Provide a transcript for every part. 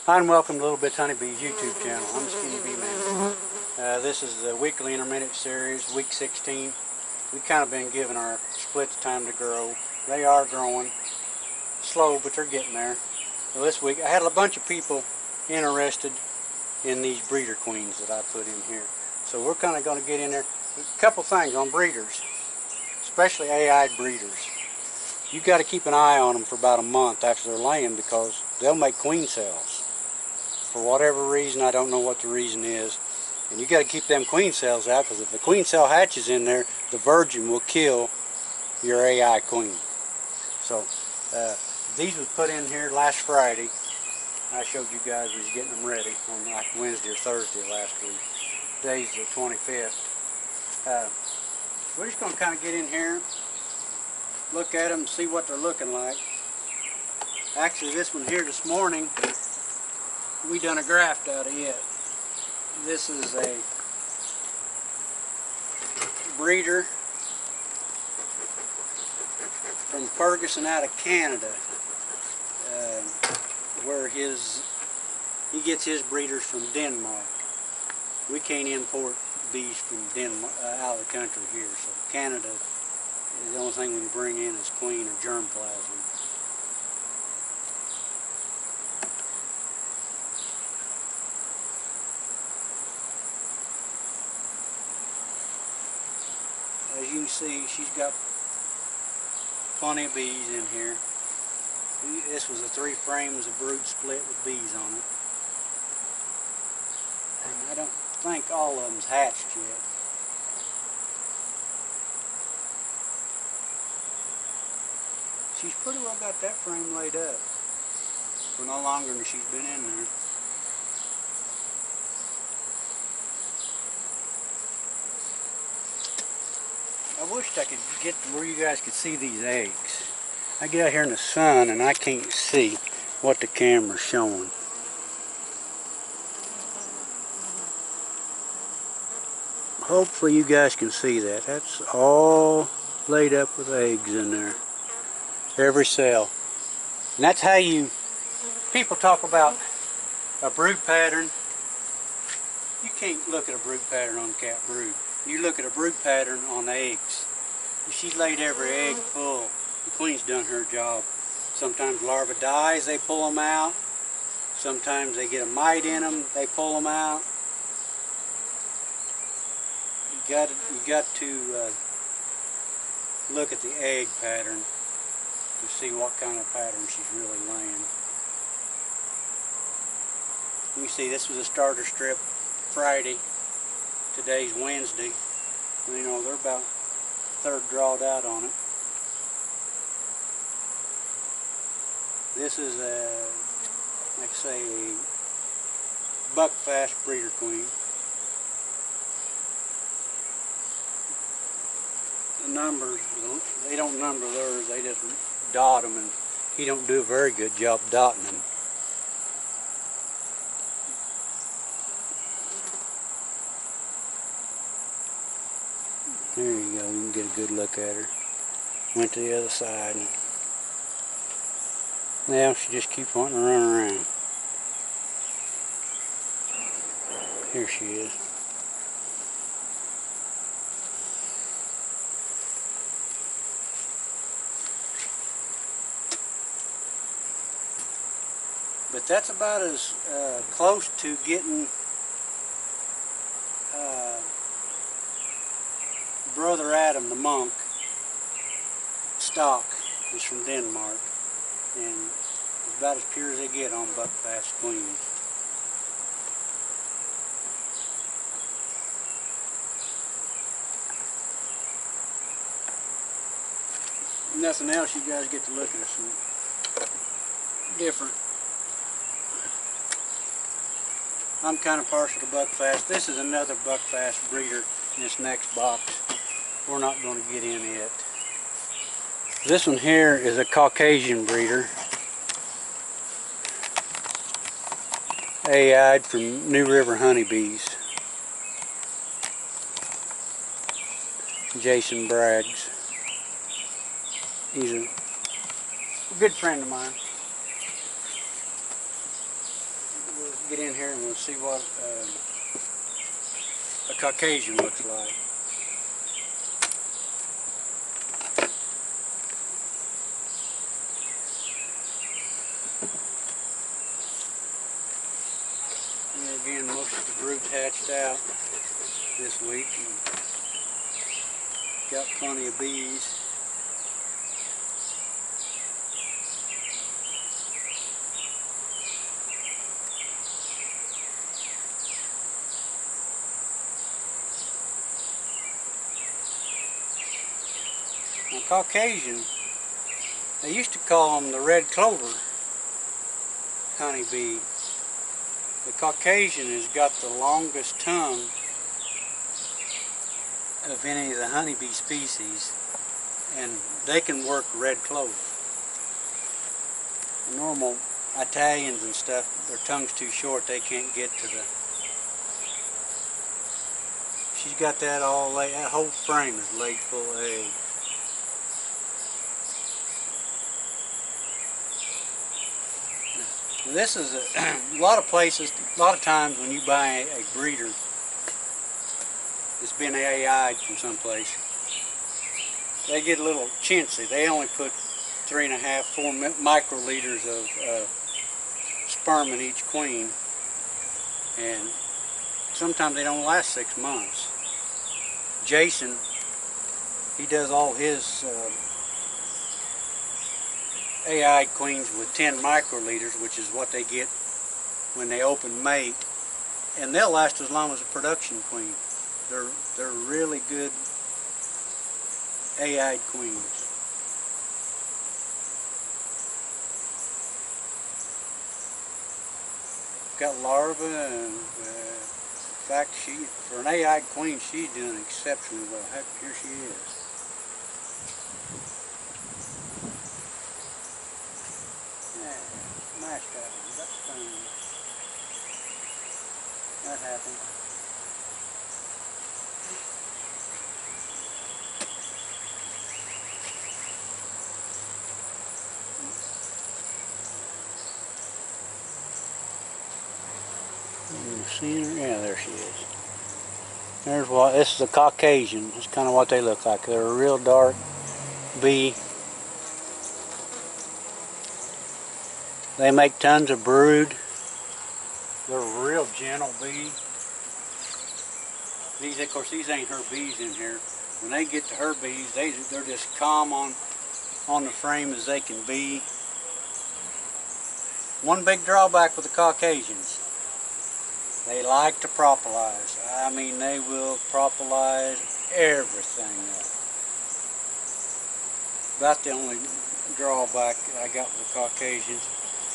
Hi and welcome to Little Bits Honeybees YouTube channel. I'm Skinny Bee Man. This is the weekly intermittent series, week 16. We've kind of been giving our splits time to grow. They are growing slow, but they're getting there. Well, this week I had a bunch of people interested in these breeder queens that I put in here. So we're kind of going to get in there. A couple things on breeders, especially AI breeders. You've got to keep an eye on them for about a month after they're laying because they'll make queen cells. For whatever reason, I don't know what the reason is. And you got to keep them queen cells out because if the queen cell hatches in there, the virgin will kill your AI queen. So these was put in here last Friday. I showed you guys we was getting them ready on like Wednesday or Thursday last week. Today's the 25th. We're just going to kind of get in here, look at them, and see what they're looking like. Actually, this one here this morning, we done a graft out of it. This is a breeder from Ferguson out of Canada, where he gets his breeders from Denmark. We can't import bees from Denmark out of the country here, so Canada is the only thing we can bring in is queen or germplasm. As you can see, she's got plenty of bees in here. This was a 3 frames of brood split with bees on it. And I don't think all of them's hatched yet. She's pretty well got that frame laid up for no longer than she's been in there. I wished I could get to where you guys could see these eggs. I get out here in the sun and I can't see what the camera's showing. Hopefully you guys can see that. That's all laid up with eggs in there. Every cell. And that's how people talk about a brood pattern. You can't look at a brood pattern on cat brood. You look at a brood pattern on eggs. If she's laid every egg full, the queen's done her job. Sometimes larva dies, they pull them out. Sometimes they get a mite in them, they pull them out. You got to look at the egg pattern to see what kind of pattern she's really laying. You see, this was a starter strip Friday. Today's Wednesday. You know, they're about third drawed out on it. This is a, like I say, a Buckfast breeder queen. The numbers, they don't number theirs, they just dot them, and he don't do a very good job dotting them. There you go, you can get a good look at her. Went to the other side. Now she just keeps wanting to run around. Here she is. But that's about as close to getting Brother Adam the monk stock is from Denmark, and it's about as pure as they get on Buckfast queens. Nothing else, you guys get to look at some different. I'm kind of partial to Buckfast. This is another Buckfast breeder in this next box. We're not going to get in it. This one here is a Caucasian breeder. AI'd from New River Honeybees. Jason Braggs. He's a good friend of mine. get in here and we'll see what a Caucasian looks like. Here again, most of the brood's hatched out this week. And got plenty of bees. Now, Caucasian, they used to call them the red clover honeybee. The Caucasian has got the longest tongue of any of the honeybee species, and they can work red clover. The normal Italians and stuff, their tongue's too short, they can't get to the... She's got that all laid, that whole frame is laid full of eggs. This is a lot of places, a lot of times when you buy a breeder that's been AI'd from someplace, they get a little chintzy. They only put 3.5, 4 microliters of sperm in each queen, and sometimes they don't last 6 months. Jason, he does all his AI queens with 10 microliters, which is what they get when they open mate, and they'll last as long as a production queen. They're really good AI queens. Got larvae, and in fact, for an AI queen, she's doing exceptionally well. Heck, here she is. Nice guy. That's fine. That happened. You seen her? Yeah, there she is. There's what. This is a Caucasian. That's kind of what they look like. They're a real dark bee. They make tons of brood. They're a real gentle bee. These, of course, these ain't her bees in here. When they get to her bees, they're just calm on the frame as they can be. One big drawback with the Caucasians, they like to propolize. I mean, they will propolize everything up. About the only drawback I got with the Caucasians.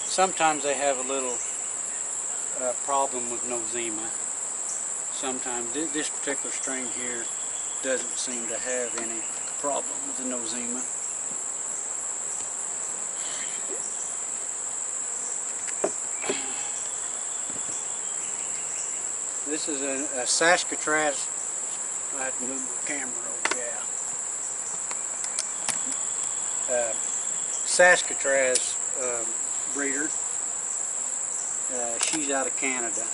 Sometimes they have a little problem with nosema. Sometimes this particular strain here doesn't seem to have any problem with the nosema. This is a Saskatraz. I have to move the camera over. Yeah. Saskatraz breeder. She's out of Canada.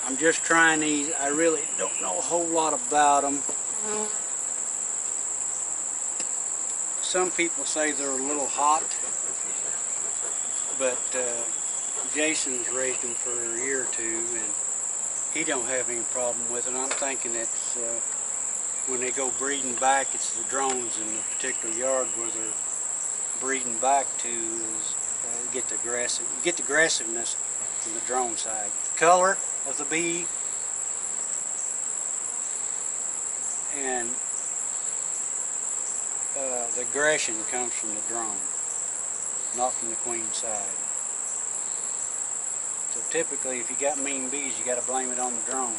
I'm just trying these. I really don't know a whole lot about them. Some people say they're a little hot, but Jason's raised them for a year or two, and he don't have any problem with it. I'm thinking it's when they go breeding back, it's the drones in the particular yard where they're breeding back to is get the aggressiveness from the drone side. The color of the bee and the aggression comes from the drone, not from the queen side. So typically, if you got mean bees, you got to blame it on the drones.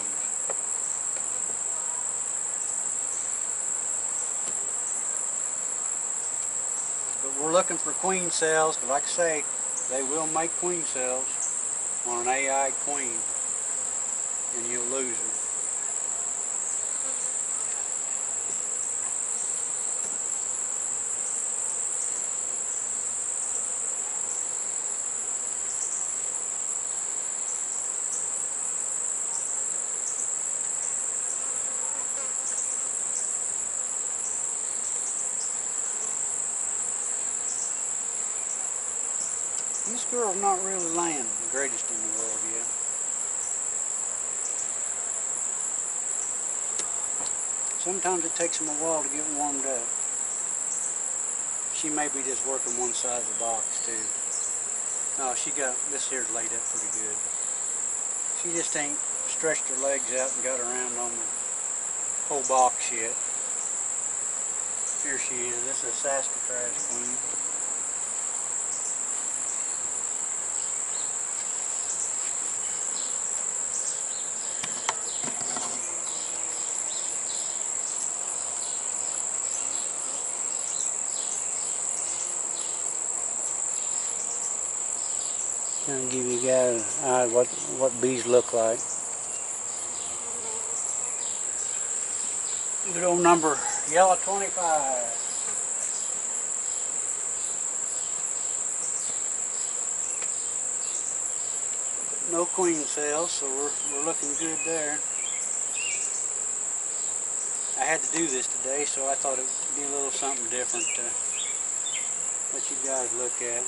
But we're looking for queen cells, because like I say, they will make queen cells on an AI queen, and you'll lose her. This girl's not really laying the greatest in the world yet. Sometimes it takes them a while to get warmed up. She may be just working one side of the box too. No, this here's laid up pretty good. She just ain't stretched her legs out and got around on the whole box yet. Here she is. This is a Saskatraz queen. Kind of give you guys an eye what bees look like. Good old number, yellow 25. No queen cells, so we're looking good there. I had to do this today, so I thought it would be a little something different to let you guys look at.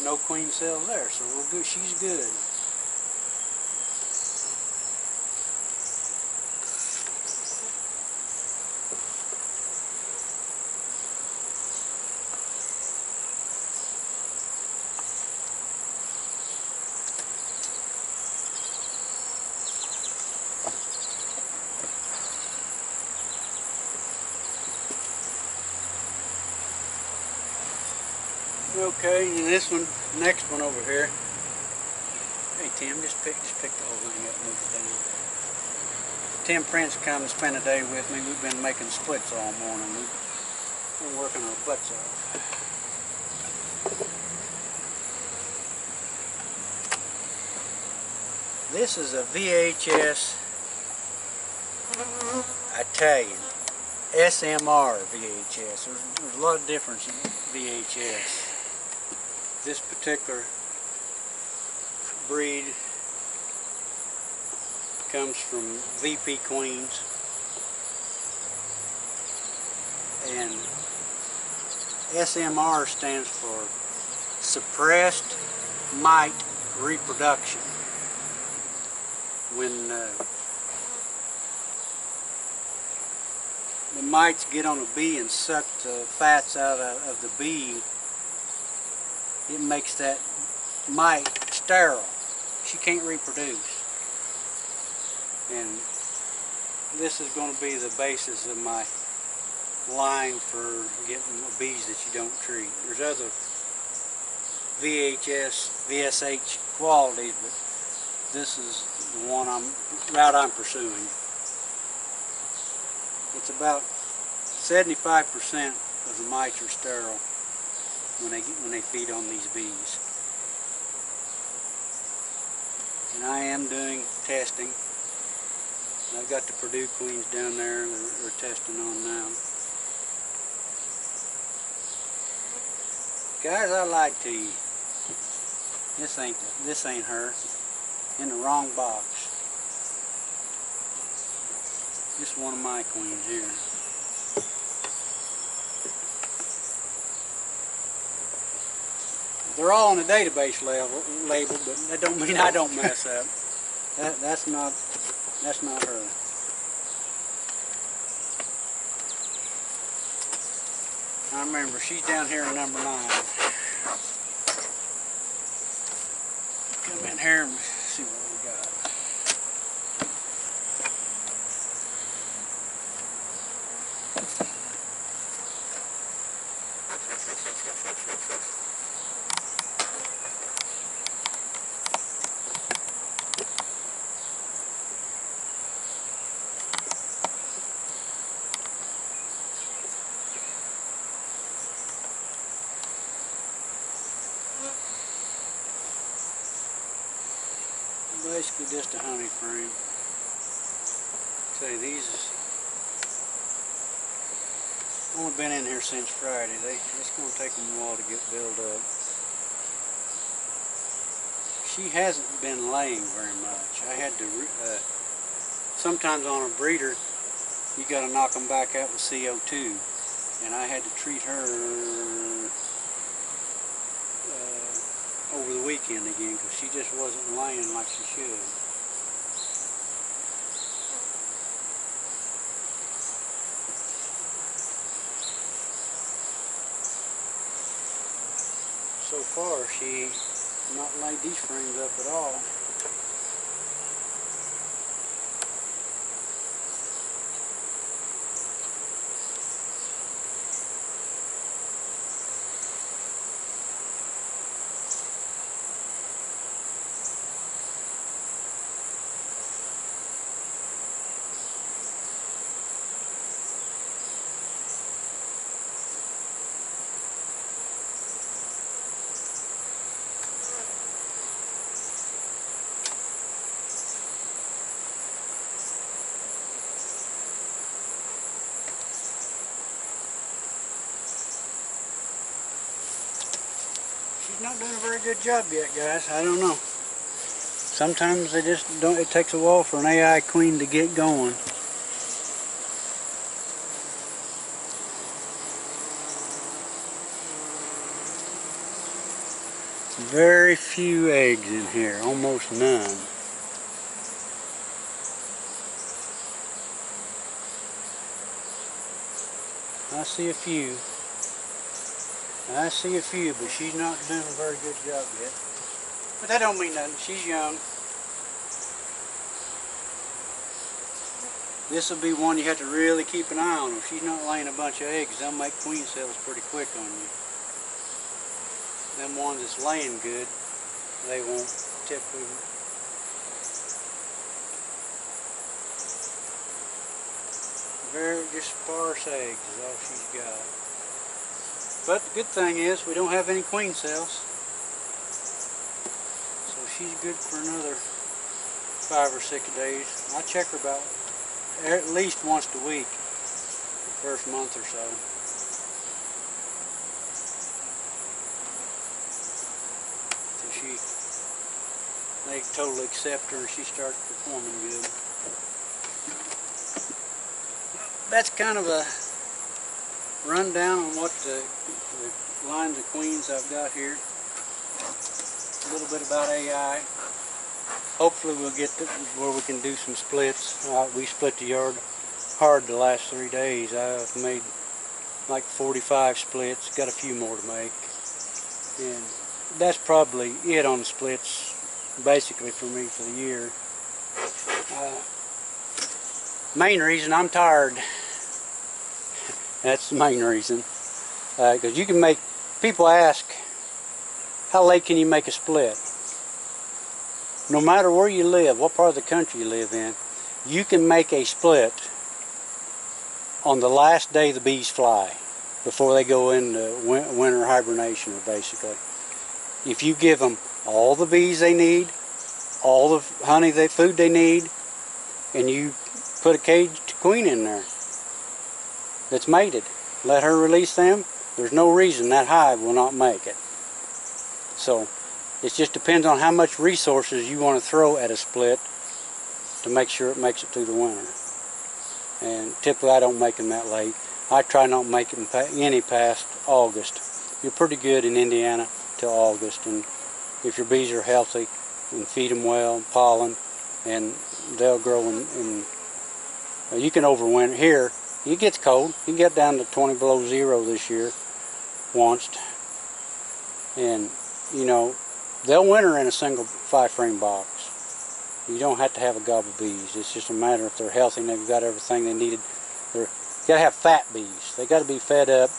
No queen cells there, so we're good. She's good. Okay, and this one, next one over here. Hey Tim, just pick the whole thing up and move it down. Tim Prince come and spend a day with me. We've been making splits all morning. We've been working our butts off. This is a VHS Italian. SMR VHS. There's a lot of difference in VHS. This particular breed comes from VP Queens, and SMR stands for Suppressed Mite Reproduction. When the mites get on a bee and suck the fats out of the bee, it makes that mite sterile. She can't reproduce. And this is going to be the basis of my line for getting bees that you don't treat. There's other VHS, VSH qualities, but this is the route I'm pursuing. It's about 75% of the mites are sterile when they feed on these bees. And I am doing testing. I've got the Purdue queens down there that we're testing on now. Guys, I lied to you. This ain't her. In the wrong box. This is one of my queens here. They're all on the database label, but that don't mean I don't mess up. That's not her. I remember she's down here in number 9. Come in here and see what we got. Basically just a honey frame. Say these only been in here since Friday. It's going to take them a while to get built up. She hasn't been laying very much. I had to sometimes on a breeder you got to knock them back out with CO2 and I had to treat her over the weekend again because she just wasn't laying like she should. So far, she not laid these frames up at all. She's not doing a very good job yet, guys. I don't know. Sometimes they just don't. It takes a while for an AI queen to get going. Very few eggs in here, almost none. I see a few. I see a few, but she's not doing a very good job yet. But that don't mean nothing. She's young. This will be one you have to really keep an eye on. If she's not laying a bunch of eggs, they'll make queen cells pretty quick on you. Them ones that's laying good, they won't typically. Very just sparse eggs is all she's got. But the good thing is we don't have any queen cells. So she's good for another 5 or 6 days. I check her about at least once a week the first month or so. They totally accept her and she starts performing good. That's kind of a rundown on what the lines of queens I've got here. A little bit about AI. Hopefully we'll get to where we can do some splits. We split the yard hard the last 3 days. I've made like 45 splits, got a few more to make. And that's probably it on splits basically for me for the year. Main reason I'm tired. That's the main reason. Because you can make, people ask, how late can you make a split? No matter where you live, what part of the country you live in, you can make a split on the last day the bees fly, before they go into winter hibernation, basically. If you give them all the bees they need, all the honey, food they need, and you put a caged queen in there that's mated, let her release them, there's no reason that hive will not make it. So it just depends on how much resources you want to throw at a split to make sure it makes it through the winter. And typically I don't make them that late. I try not to make them any past August. You're pretty good in Indiana till August, and if your bees are healthy and feed them well, pollen, and they'll grow and you can overwinter. Here it gets cold. You can get down to 20 below zero this year once, and you know they'll winter in a single 5-frame box. You don't have to have a gobble of bees. It's just a matter if they're healthy and they've got everything they needed. You got to have fat bees. They got to be fed up.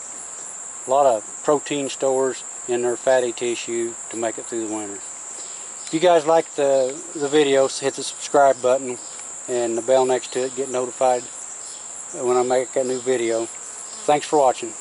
A lot of protein stores in their fatty tissue to make it through the winter. If you guys like the videos, hit the subscribe button and the bell next to it. Get notified when I make a new video. Thanks for watching.